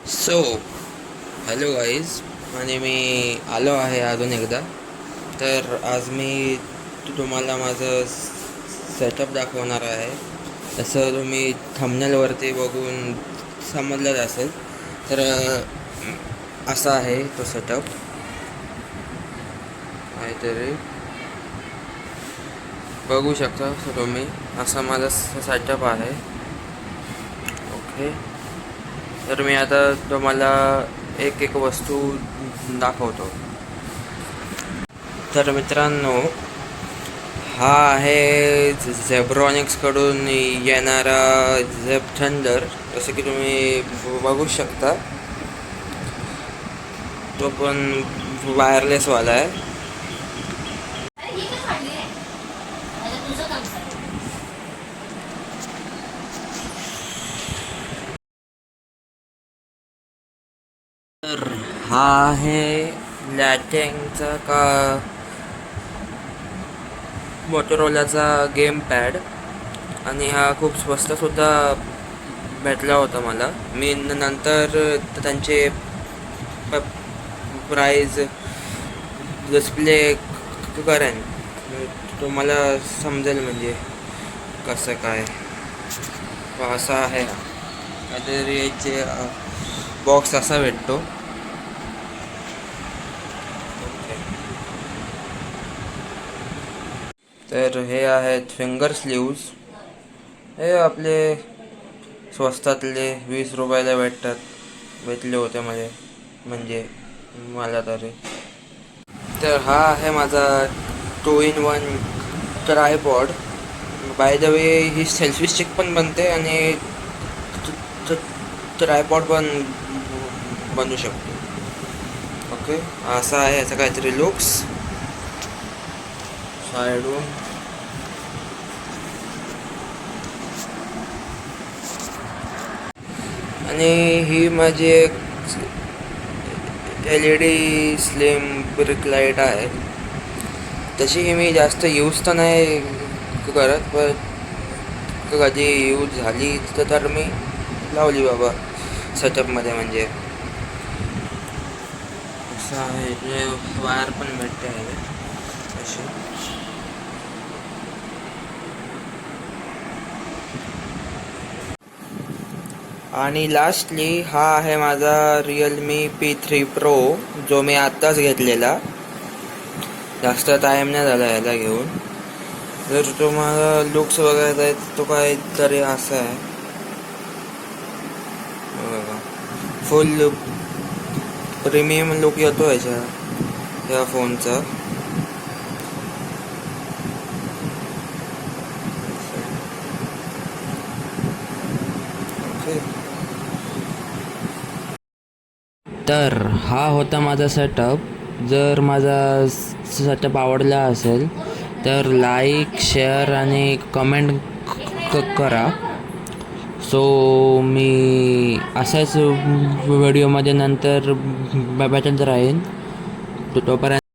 So hello guys, आणि मी आलो आहे अजून एकदा. तर आज मी तुम्हाला माझं सेटअप दाखवणार आहे. तसं तुम्ही थंबनेलवरती बघून समजलंच असेल. तर असा आहे तो सेटअप काहीतरी बघू शकता तुम्ही. असा माझा सेटअप आहे. ओके, तर मी आता तुम्हाला एक एक वस्तू दाखवतो. तर मित्रांनो, हा आहे झेब्रॉनिक्सकडून येणारा झेब थंडर. जसं की तुम्ही बघू शकता, तो पण वायरलेसवाला आहे. तर हा आहे लॅटेंगचा का मोटोरोलाचा गेम पॅड, आणि हा खूप स्वस्तसुद्धा भेटला होता मला. मी नंतर त्यांचे प्राईज डिस्प्ले करेन, तुम्हाला समजेल म्हणजे कसं काय. असा आहे हा काहीतरी. याचे बॉक्स असा भेटतो. तर हे आहेत फिंगर स्लीव्ज. हे आपले स्वस्तातले 20 रुपयाला भेटले होते म्हणजे मला तरी. तर हा आहे माझा 2-in-1 tripod. By the way, he selfie stick पण बनते आणि ट्रायपॉड पण बनवू शकतो. ओके, असा आहे याचा काहीतरी लुक्स साईडून. आणि ही माझी एक LED स्लिम ब्रिक लाईट आहे. तशी ही मी जास्त यूज तर नाही करत, पण कधी यूज झाली तर मी लावली बाबा सेटअपमध्ये. म्हणजे असं आहे, वायर पण भेटते आहे अशी. आणि लास्टली हा आहे माझा Realme P3 Pro, जो मी आत्ताच घेतलेला. जास्त टाईम नाही झाला याला घेऊन. जर तुम्हाला लुक्स बघायचा आहे तो काहीतरी असा आहे बघा. फुल प्रीमियम लुक येतो या फोनचा. तर हा होता माझा सेटअप. जर माझा सेटअप आवडला असेल तर लाईक, शेअर आणि कमेंट करा. सो मी अशाच व्हिडिओमध्ये नंतर भेटत राहीन. तोपर्यंत